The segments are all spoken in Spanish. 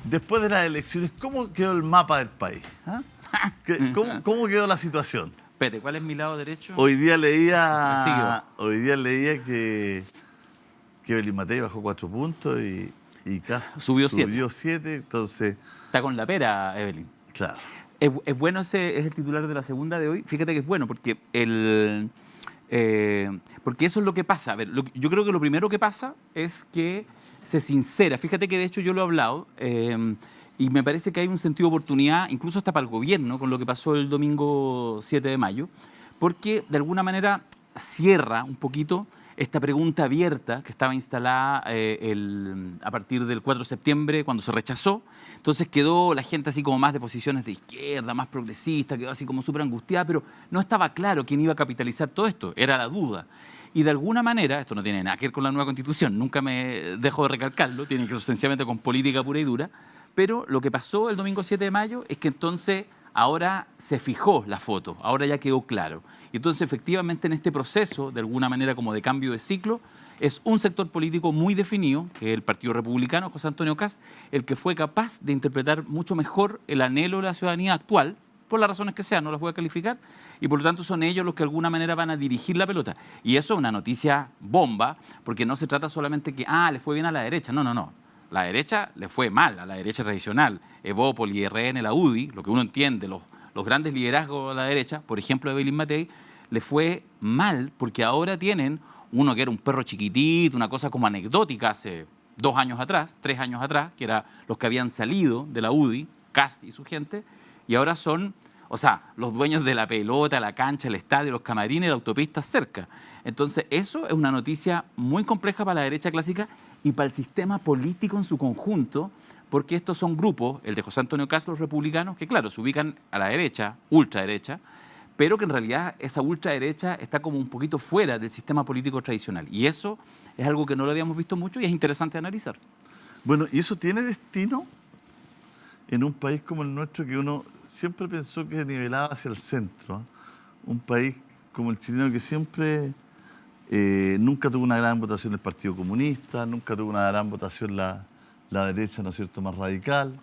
después de las elecciones, ¿cómo quedó el mapa del país? ¿Ah? ¿Cómo quedó la situación? Espérate, ¿cuál es mi lado derecho? Hoy día Siguió. que Belín Matei bajó 4 puntos y Kast Subió subió 7, entonces, Está con la pera, Evelyn. claro. Es bueno, ese es el titular de la segunda de hoy. Fíjate que es bueno porque porque eso es lo que pasa. A ver, yo creo que lo primero que pasa es que se sincera. Fíjate que de hecho yo lo he hablado y me parece que hay un sentido de oportunidad, incluso hasta para el gobierno, con lo que pasó el domingo 7 de mayo, porque de alguna manera cierra un poquito esta pregunta abierta que estaba instalada a partir del 4 de septiembre, cuando se rechazó. Entonces quedó la gente así como más de posiciones de izquierda, más progresista, quedó así como súper angustiada, pero no estaba claro quién iba a capitalizar todo esto, era la duda. Y de alguna manera, esto no tiene nada que ver con la nueva Constitución, nunca me dejo de recalcarlo, tiene que ver sencillamente con política pura y dura, pero lo que pasó el domingo 7 de mayo es que entonces ahora se fijó la foto, ahora ya quedó claro. Y entonces efectivamente en este proceso, de alguna manera como de cambio de ciclo, es un sector político muy definido, que es el Partido Republicano, José Antonio Kast, el que fue capaz de interpretar mucho mejor el anhelo de la ciudadanía actual, por las razones que sean, no las voy a calificar, y por lo tanto son ellos los que de alguna manera van a dirigir la pelota. Y eso es una noticia bomba, porque no se trata solamente que, le fue bien a la derecha, no, no, no. La derecha le fue mal, a la derecha tradicional, Evópoli, RN, la UDI, lo que uno entiende, los grandes liderazgos de la derecha, por ejemplo de Belín Matei, le fue mal porque ahora tienen uno que era un perro chiquitito, una cosa como anecdótica hace 2 años atrás, 3 años atrás, que eran los que habían salido de la UDI, Kast y su gente, y ahora son, o sea, los dueños de la pelota, la cancha, el estadio, los camarines, la autopista cerca. Entonces, eso es una noticia muy compleja para la derecha clásica y para el sistema político en su conjunto, porque estos son grupos, el de José Antonio Kast, los republicanos, que claro, se ubican a la derecha, ultraderecha, pero que en realidad esa ultraderecha está como un poquito fuera del sistema político tradicional. Y eso es algo que no lo habíamos visto mucho y es interesante analizar. Bueno, ¿y eso tiene destino en un país como el nuestro que uno siempre pensó que nivelaba hacia el centro? ¿Eh? Un país como el chileno que siempre nunca tuvo una gran votación el Partido Comunista, nunca tuvo una gran votación la derecha, ¿no es cierto?, más radical.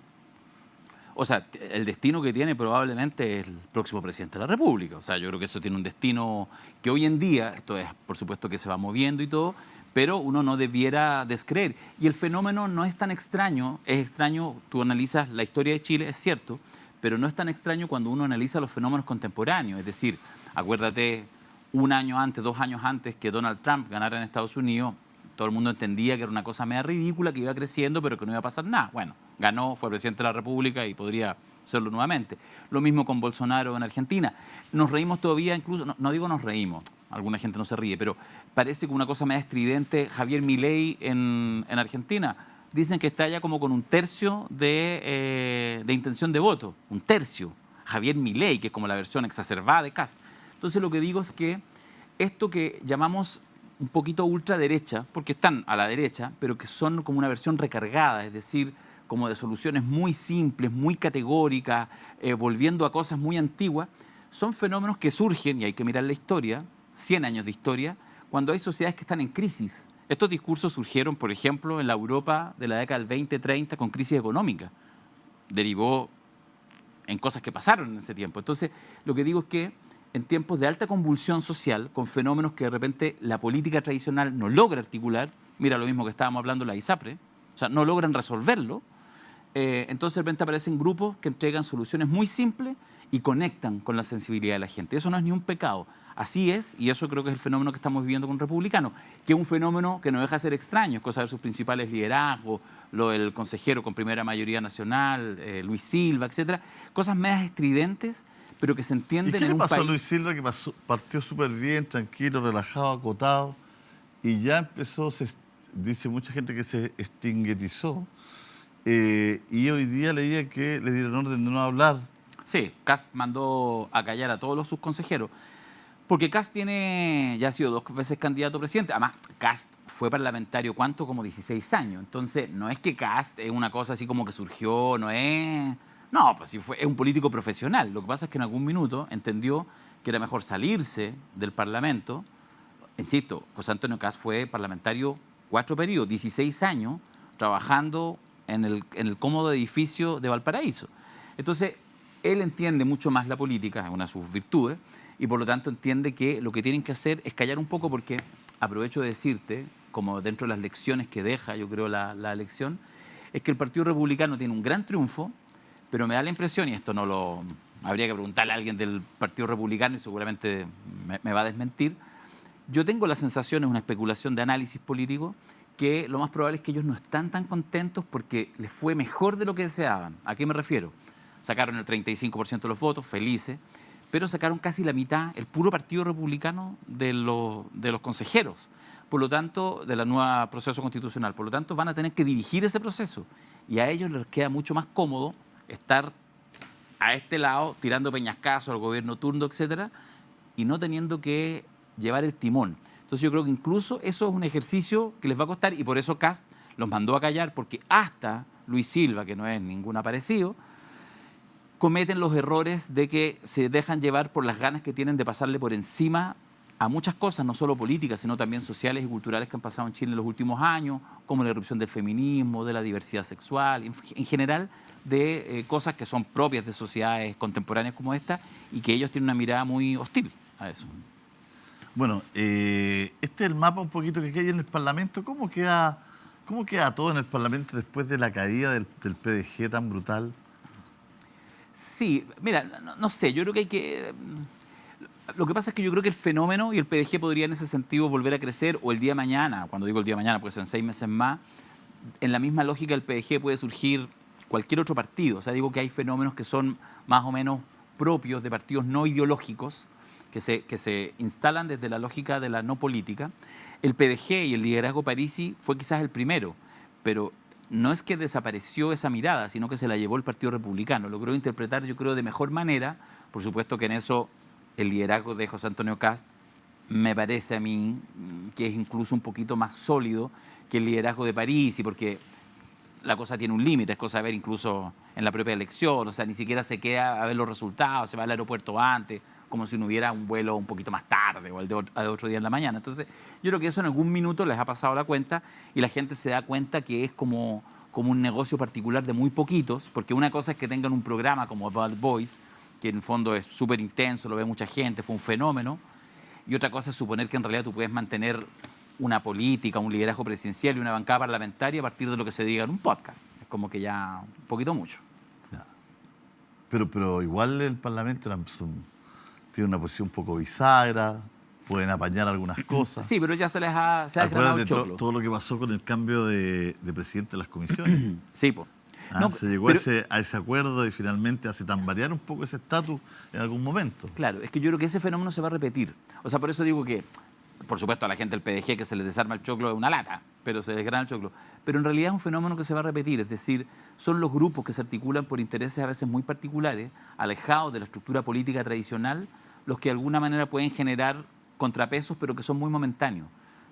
O sea, el destino que tiene probablemente es el próximo presidente de la República. O sea, yo creo que eso tiene un destino que hoy en día, esto es por supuesto que se va moviendo y todo, pero uno no debiera descreer. Y el fenómeno no es tan extraño, es extraño, tú analizas la historia de Chile, es cierto, pero no es tan extraño cuando uno analiza los fenómenos contemporáneos. Es decir, acuérdate, 1 año antes, 2 años antes que Donald Trump ganara en Estados Unidos, todo el mundo entendía que era una cosa media ridícula, que iba creciendo, pero que no iba a pasar nada. Bueno, ganó, fue presidente de la República y podría serlo nuevamente. Lo mismo con Bolsonaro en Argentina. Nos reímos todavía, incluso, no digo nos reímos, alguna gente no se ríe, pero parece que una cosa media estridente, Javier Milei en Argentina. Dicen que está ya como con 1/3 de intención de voto, 1/3. Javier Milei, que es como la versión exacerbada de Kast. Entonces lo que digo es que esto que llamamos un poquito ultraderecha, porque están a la derecha, pero que son como una versión recargada, es decir, como de soluciones muy simples, muy categóricas, volviendo a cosas muy antiguas, son fenómenos que surgen, y hay que mirar la historia, 100 años de historia, cuando hay sociedades que están en crisis. Estos discursos surgieron, por ejemplo, en la Europa de la década del 20-30 con crisis económica. Derivó en cosas que pasaron en ese tiempo. Entonces, lo que digo es que en tiempos de alta convulsión social, con fenómenos que de repente la política tradicional no logra articular, mira lo mismo que estábamos hablando de la ISAPRE, o sea, no logran resolverlo, entonces de repente aparecen grupos que entregan soluciones muy simples y conectan con la sensibilidad de la gente. Eso no es ni un pecado. Así es, y eso creo que es el fenómeno que estamos viviendo con Republicanos, que es un fenómeno que no deja de ser extraño, es cosa de sus principales liderazgos, lo del consejero con primera mayoría nacional, Luis Silva, etcétera, cosas medias estridentes, pero que se entienden en un país. ¿Y qué le pasó a Luis Silva, que partió súper bien, tranquilo, relajado, acotado, y ya empezó, dice mucha gente que se estinguetizó, y hoy día leía que le dieron orden de no hablar? Sí, Kast mandó a callar a todos sus consejeros, porque Kast ya ha sido 2 veces candidato a presidente. Además, Kast fue parlamentario, ¿cuánto? Como 16 años. Entonces, no es que Kast es una cosa así como que surgió, no es... No, pues sí es un político profesional. Lo que pasa es que en algún minuto entendió que era mejor salirse del Parlamento. Insisto, José Antonio Kast fue parlamentario 4 periodos, 16 años, trabajando en el cómodo edificio de Valparaíso. Entonces, él entiende mucho más la política, es una de sus virtudes, y por lo tanto entiende que lo que tienen que hacer es callar un poco porque, aprovecho de decirte, como dentro de las lecciones que deja, yo creo, la elección, es que el Partido Republicano tiene un gran triunfo, pero me da la impresión, y esto no lo habría que preguntarle a alguien del Partido Republicano y seguramente me va a desmentir, yo tengo la sensación, es una especulación de análisis político, que lo más probable es que ellos no están tan contentos porque les fue mejor de lo que deseaban. ¿A qué me refiero? Sacaron el 35% de los votos, felices, pero sacaron casi la mitad, el puro Partido Republicano, de los consejeros, por lo tanto, de la nueva proceso constitucional. Por lo tanto, van a tener que dirigir ese proceso y a ellos les queda mucho más cómodo estar a este lado, tirando peñascazos al gobierno turno, etcétera, y no teniendo que llevar el timón. Entonces yo creo que incluso eso es un ejercicio que les va a costar y por eso Kast los mandó a callar, porque hasta Luis Silva, que no es ningún aparecido, cometen los errores de que se dejan llevar por las ganas que tienen de pasarle por encima a muchas cosas, no solo políticas, sino también sociales y culturales que han pasado en Chile en los últimos años, como la irrupción del feminismo, de la diversidad sexual, en general de cosas que son propias de sociedades contemporáneas como esta y que ellos tienen una mirada muy hostil a eso. Bueno, este es el mapa un poquito que hay en el Parlamento. ¿Cómo queda todo en el Parlamento después de la caída del PDG tan brutal? Sí, mira, no sé, yo creo que hay que... Lo que pasa es que yo creo que el fenómeno y el PDG podría en ese sentido volver a crecer, o el día de mañana, cuando digo el día de mañana, pues en 6 meses más, en la misma lógica del PDG puede surgir cualquier otro partido. O sea, digo que hay fenómenos que son más o menos propios de partidos no ideológicos, que se instalan desde la lógica de la no política. El PDG y el liderazgo Parisi fue quizás el primero, pero no es que desapareció esa mirada, sino que se la llevó el Partido Republicano. Logró interpretar, yo creo, de mejor manera. Por supuesto que en eso el liderazgo de José Antonio Kast me parece a mí que es incluso un poquito más sólido que el liderazgo de Parisi, porque la cosa tiene un límite, es cosa de ver incluso en la propia elección, o sea, ni siquiera se queda a ver los resultados, se va al aeropuerto antes, como si no hubiera un vuelo un poquito más tarde o el de otro día en la mañana. Entonces, yo creo que eso en algún minuto les ha pasado la cuenta y la gente se da cuenta que es como un negocio particular de muy poquitos, porque una cosa es que tengan un programa como Bad Boys, que en el fondo es súper intenso, lo ve mucha gente, fue un fenómeno, y otra cosa es suponer que en realidad tú puedes mantener una política, un liderazgo presidencial y una bancada parlamentaria a partir de lo que se diga en un podcast. Es como que ya un poquito mucho. Ya. Pero igual el Parlamento tiene una posición un poco bisagra, pueden apañar algunas cosas. Sí, pero ya se ha desgranado el choclo. Todo lo que pasó con el cambio de presidente de las comisiones. Sí, pues. Se llegó a ese acuerdo y finalmente hace tambalear un poco ese estatus en algún momento. Claro, es que yo creo que ese fenómeno se va a repetir. O sea, por eso digo que, por supuesto, a la gente del PDG que se les desarma el choclo es una lata, pero se desgrana el choclo. Pero en realidad es un fenómeno que se va a repetir, es decir, son los grupos que se articulan por intereses a veces muy particulares, alejados de la estructura política tradicional, los que de alguna manera pueden generar contrapesos, pero que son muy momentáneos.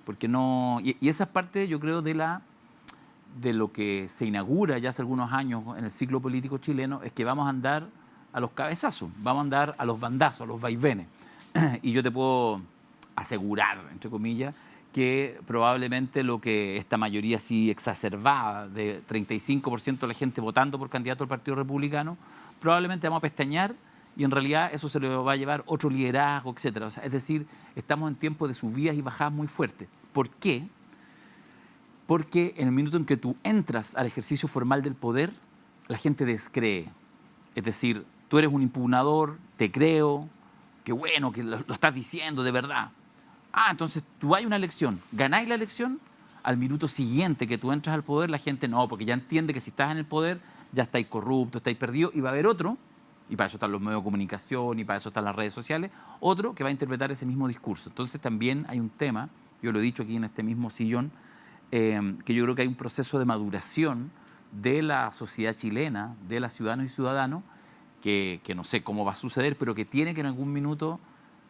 Porque no... Y esa es parte, yo creo, de lo que se inaugura ya hace algunos años en el ciclo político chileno, es que vamos a andar a los cabezazos, vamos a andar a los bandazos, a los vaivenes. Y yo te puedo asegurar, entre comillas, que probablemente lo que esta mayoría así exacerbada de 35% de la gente votando por candidato al Partido Republicano, probablemente vamos a pestañear y en realidad eso se le va a llevar otro liderazgo, etcétera. O sea, es decir, estamos en tiempos de subidas y bajadas muy fuertes. ¿Por qué? Porque en el minuto en que tú entras al ejercicio formal del poder, la gente descree. Es decir, tú eres un impugnador, te creo, qué bueno que lo estás diciendo de verdad. Entonces tú hay una elección, ganáis la elección, al minuto siguiente que tú entras al poder, la gente no, porque ya entiende que si estás en el poder ya estáis corruptos, estáis perdidos, y va a haber otro, y para eso están los medios de comunicación, y para eso están las redes sociales, otro que va a interpretar ese mismo discurso. Entonces también hay un tema, yo lo he dicho aquí en este mismo sillón, que yo creo que hay un proceso de maduración de la sociedad chilena, de los ciudadanos y ciudadanos, que no sé cómo va a suceder, pero que tiene que en algún minuto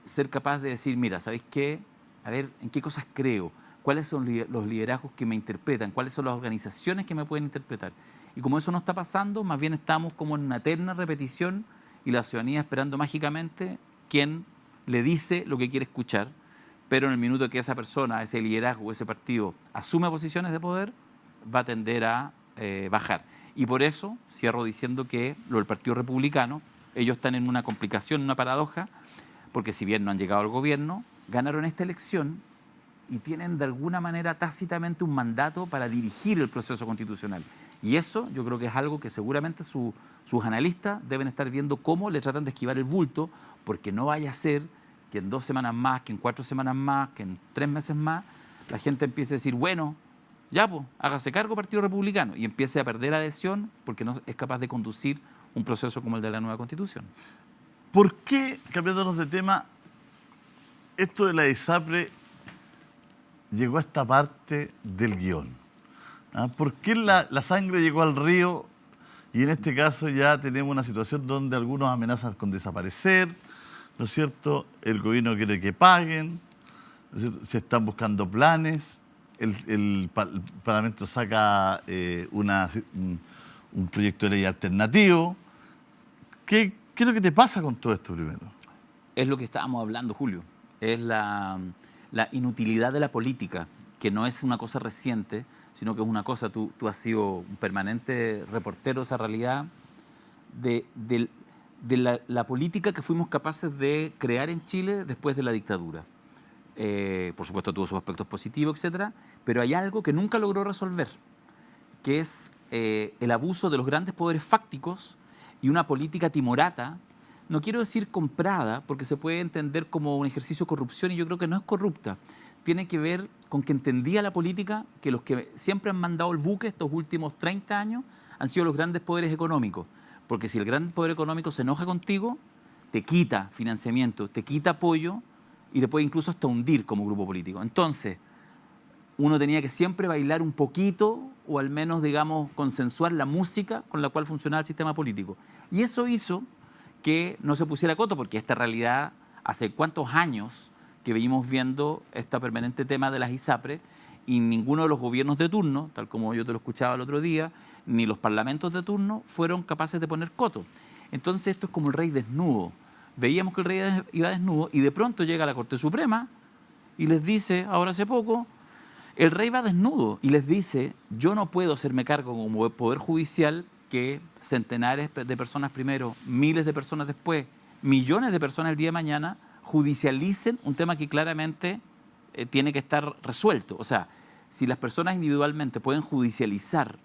ser capaz de decir, mira, ¿sabéis qué? A ver, ¿en qué cosas creo? ¿Cuáles son los liderazgos que me interpretan? ¿Cuáles son las organizaciones que me pueden interpretar? Y como eso no está pasando, más bien estamos como en una eterna repetición y la ciudadanía esperando mágicamente quién le dice lo que quiere escuchar, pero en el minuto que esa persona, ese liderazgo, ese partido asume posiciones de poder, va a tender a bajar. Y por eso cierro diciendo que lo del Partido Republicano, ellos están en una complicación, una paradoja, porque si bien no han llegado al gobierno, ganaron esta elección y tienen de alguna manera tácitamente un mandato para dirigir el proceso constitucional. Y eso yo creo que es algo que seguramente sus analistas deben estar viendo cómo le tratan de esquivar el bulto, porque no vaya a ser que en 2 semanas más, que en 4 semanas más, que en 3 meses más, la gente empiece a decir, bueno, ya pues, hágase cargo Partido Republicano, y empiece a perder adhesión porque no es capaz de conducir un proceso como el de la nueva Constitución. ¿Por qué, cambiándonos de tema, esto de la ISAPRE llegó a esta parte del guión? ¿Por qué la sangre llegó al río y en este caso ya tenemos una situación donde algunos amenazan con desaparecer, ¿no es cierto? El gobierno quiere que paguen, ¿no es cierto? Se están buscando planes, el Parlamento saca un proyecto de ley alternativo. ¿Qué es lo que te pasa con todo esto primero? Es lo que estábamos hablando, Julio. Es la inutilidad de la política, que no es una cosa reciente, sino que es una cosa, tú has sido un permanente reportero de esa realidad, de la política que fuimos capaces de crear en Chile después de la dictadura. Por supuesto tuvo sus aspectos positivos, etcétera, pero hay algo que nunca logró resolver, que es el abuso de los grandes poderes fácticos y una política timorata. No quiero decir comprada, porque se puede entender como un ejercicio de corrupción y yo creo que no es corrupta. Tiene que ver con que entendía la política que los que siempre han mandado el buque estos últimos 30 años han sido los grandes poderes económicos. Porque si el gran poder económico se enoja contigo, te quita financiamiento, te quita apoyo y te puede incluso hasta hundir como grupo político. Entonces, uno tenía que siempre bailar un poquito o al menos, digamos, consensuar la música con la cual funcionaba el sistema político. Y eso hizo que no se pusiera coto, porque esta realidad, hace cuántos años que venimos viendo este permanente tema de las ISAPRES y ninguno de los gobiernos de turno, tal como yo te lo escuchaba el otro día, ni los parlamentos de turno fueron capaces de poner coto. Entonces esto es como el rey desnudo. Veíamos que el rey iba desnudo y de pronto llega a la Corte Suprema y les dice, ahora hace poco, el rey va desnudo y les dice, yo no puedo hacerme cargo como poder judicial que centenares de personas primero, miles de personas después, millones de personas el día de mañana judicialicen un tema que claramente tiene que estar resuelto. O sea, si las personas individualmente pueden judicializar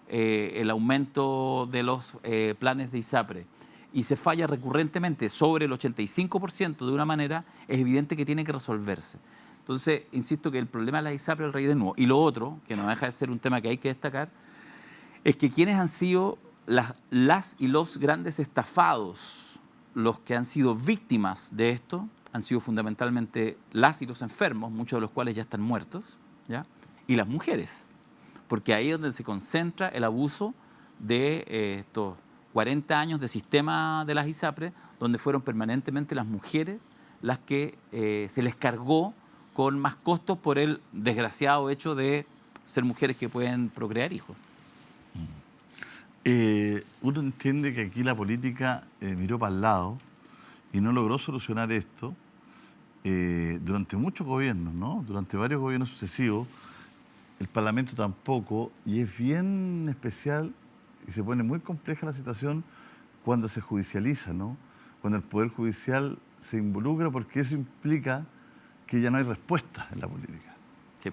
el aumento de los planes de ISAPRE y se falla recurrentemente sobre el 85% de una manera, es evidente que tiene que resolverse. Entonces, insisto que el problema de las ISAPRE es el rey desnudo. Y lo otro, que no deja de ser un tema que hay que destacar, es que quienes han sido las y los grandes estafados, los que han sido víctimas de esto, han sido fundamentalmente las y los enfermos, muchos de los cuales ya están muertos, ¿ya? Y las mujeres, porque ahí es donde se concentra el abuso de estos 40 años de sistema de las ISAPRE, donde fueron permanentemente las mujeres las que se les cargó con más costos por el desgraciado hecho de ser mujeres que pueden procrear hijos. Uno entiende que aquí la política miró para el lado y no logró solucionar esto durante muchos gobiernos, ¿no? Durante varios gobiernos sucesivos, el Parlamento tampoco, y es bien especial y se pone muy compleja la situación cuando se judicializa, ¿no? Cuando el Poder Judicial se involucra, porque eso implica que ya no hay respuesta en la política. Sí.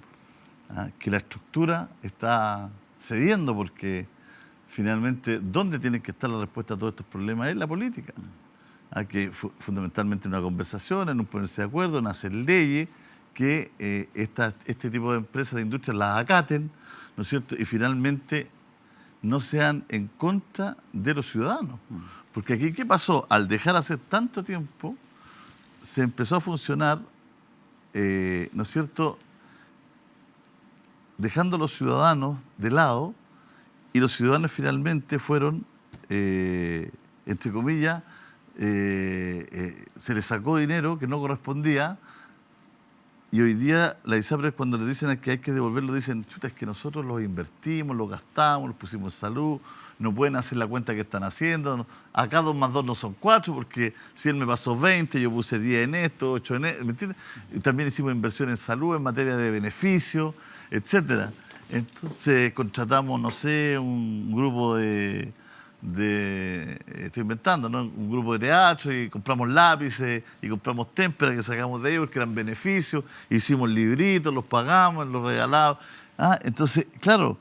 Que la estructura está cediendo porque finalmente, ¿dónde tienen que estar la respuesta a todos estos problemas? Es la política. Que fundamentalmente en una conversación, en un ponerse de acuerdo, en hacer leyes que este tipo de empresas, de industrias las acaten, ¿no es cierto? Y finalmente no sean en contra de los ciudadanos. Porque aquí, ¿qué pasó? Al dejar hace tanto tiempo, se empezó a funcionar, ¿no es cierto?, dejando a los ciudadanos de lado, y los ciudadanos finalmente fueron, entre comillas, se les sacó dinero que no correspondía, y hoy día la ISAPRE, cuando le dicen que hay que devolverlo, dicen, chuta, es que nosotros los invertimos, los gastamos, los pusimos en salud, no pueden hacer la cuenta que están haciendo, acá 2 más 2 no son 4, porque si él me pasó 20, yo puse 10 en esto, 8 en esto, ¿me entiendes? Y también hicimos inversión en salud, en materia de beneficio, etcétera. Entonces contratamos, no sé, un grupo estoy inventando, ¿no? Un grupo de teatro y compramos lápices y compramos témperas que sacamos de ellos porque eran beneficios, hicimos libritos, los pagamos, los regalamos. Entonces, claro,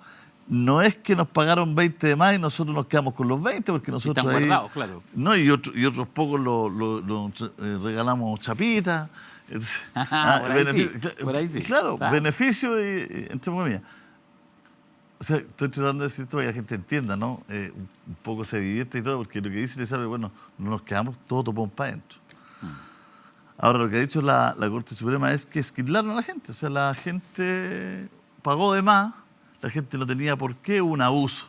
no es que nos pagaron 20 de más y nosotros nos quedamos con los 20 porque nosotros están ahí... guardados, claro. No, y otros pocos regalamos chapitas. Entonces, por ahí sí. Claro, beneficio entre comillas. O sea, estoy tratando de decir esto para que la gente entienda, ¿no? Un poco se divierte y todo, porque lo que dice Elizabeth, bueno, no nos quedamos todos topados para adentro. Ahora, lo que ha dicho la Corte Suprema es que esquilaron a la gente. O sea, la gente pagó de más, la gente no tenía por qué, un abuso.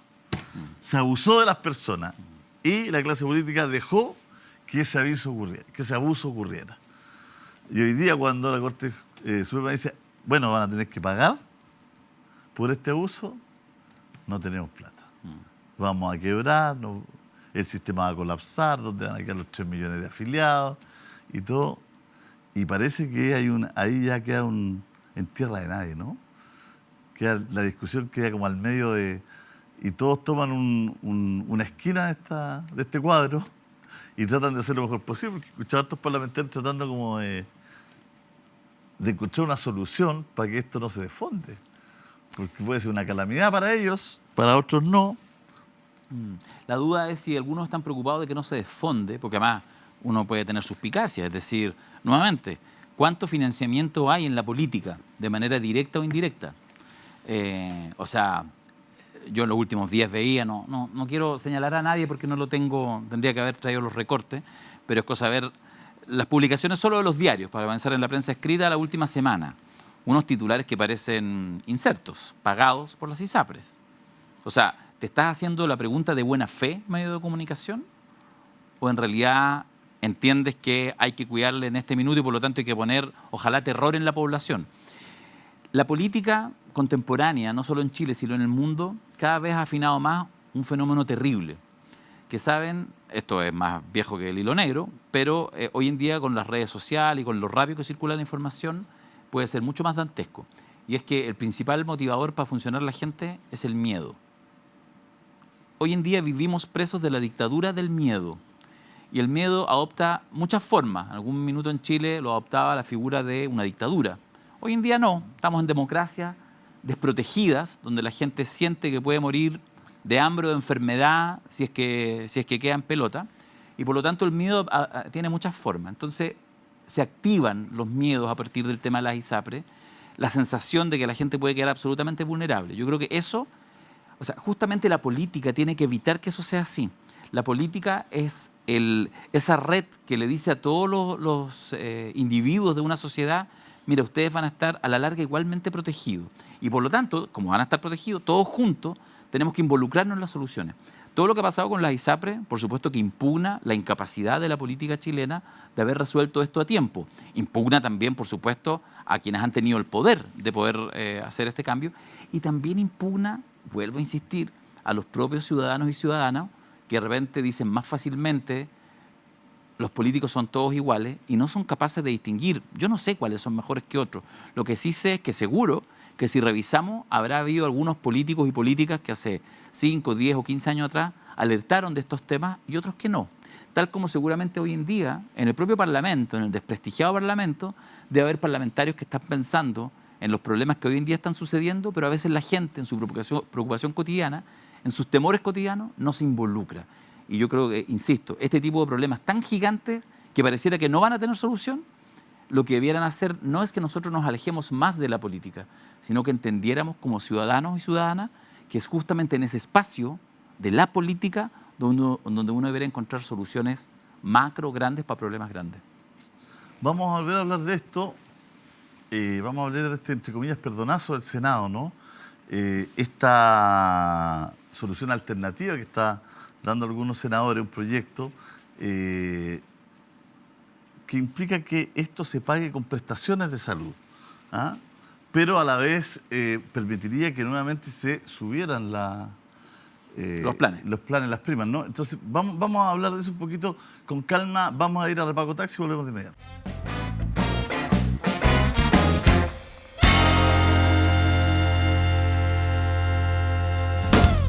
Se abusó de las personas y la clase política dejó que ese abuso ocurriera. Y hoy día, cuando la Corte Suprema dice, bueno, van a tener que pagar por este abuso, no tenemos plata. Vamos a quebrar, el sistema va a colapsar, donde van a quedar los 3 millones de afiliados y todo. Y parece que ahí ya queda en tierra de nadie, ¿no? La discusión queda como al medio y todos toman una esquina de este cuadro y tratan de hacer lo mejor posible. Porque he escuchado a estos parlamentarios tratando como de encontrar una solución para que esto no se desfonde. Porque puede ser una calamidad para ellos, para otros no. La duda es si algunos están preocupados de que no se desfonde, porque además uno puede tener suspicacias. Es decir, nuevamente, ¿cuánto financiamiento hay en la política, de manera directa o indirecta? O sea, yo en los últimos días veía, no quiero señalar a nadie porque no lo tengo, tendría que haber traído los recortes, pero es cosa de ver las publicaciones solo de los diarios, para avanzar en la prensa escrita la última semana. Unos titulares que parecen insertos, pagados por las ISAPRES. O sea, ¿te estás haciendo la pregunta de buena fe, medio de comunicación? ¿O en realidad entiendes que hay que cuidarle en este minuto y por lo tanto hay que poner, ojalá, terror en la población? La política contemporánea, no solo en Chile, sino en el mundo, cada vez ha afinado más un fenómeno terrible. Que saben, esto es más viejo que el hilo negro, pero hoy en día con las redes sociales y con lo rápido que circula la información, puede ser mucho más dantesco. Y es que el principal motivador para funcionar la gente es el miedo. Hoy en día vivimos presos de la dictadura del miedo. Y el miedo adopta muchas formas. En algún minuto en Chile lo adoptaba la figura de una dictadura. Hoy en día no. Estamos en democracias desprotegidas, donde la gente siente que puede morir de hambre o de enfermedad si es que queda en pelota. Y por lo tanto el miedo tiene muchas formas. Entonces se activan los miedos a partir del tema de las ISAPRES, la sensación de que la gente puede quedar absolutamente vulnerable. Yo creo que eso, o sea, justamente la política tiene que evitar que eso sea así. La política es esa red que le dice a todos los individuos de una sociedad, mira, ustedes van a estar a la larga igualmente protegidos. Y por lo tanto, como van a estar protegidos, todos juntos tenemos que involucrarnos en las soluciones. Todo lo que ha pasado con las ISAPRES, por supuesto que impugna la incapacidad de la política chilena de haber resuelto esto a tiempo. Impugna también, por supuesto, a quienes han tenido el poder de poder hacer este cambio. Y también impugna, vuelvo a insistir, a los propios ciudadanos y ciudadanas que de repente dicen más fácilmente los políticos son todos iguales y no son capaces de distinguir. Yo no sé cuáles son mejores que otros. Lo que sí sé es que seguro que si revisamos, habrá habido algunos políticos y políticas que hace 5, 10 o 15 años atrás alertaron de estos temas y otros que no. Tal como seguramente hoy en día, en el propio Parlamento, en el desprestigiado Parlamento, debe haber parlamentarios que están pensando en los problemas que hoy en día están sucediendo, pero a veces la gente en su preocupación cotidiana, en sus temores cotidianos, no se involucra. Y yo creo que, insisto, este tipo de problemas tan gigantes que pareciera que no van a tener solución, lo que debieran hacer no es que nosotros nos alejemos más de la política, sino que entendiéramos como ciudadanos y ciudadanas que es justamente en ese espacio de la política donde uno debería encontrar soluciones macro, grandes para problemas grandes. Vamos a volver a hablar de esto, vamos a hablar de este, entre comillas, perdonazo del Senado, ¿no? Esta solución alternativa que está dando algunos senadores, un proyecto que implica que esto se pague con prestaciones de salud, ¿ah? Pero a la vez permitiría que nuevamente se subieran los planes, las primas, ¿no? Entonces, vamos a hablar de eso un poquito con calma, vamos a ir a Repago Taxi y volvemos de inmediato.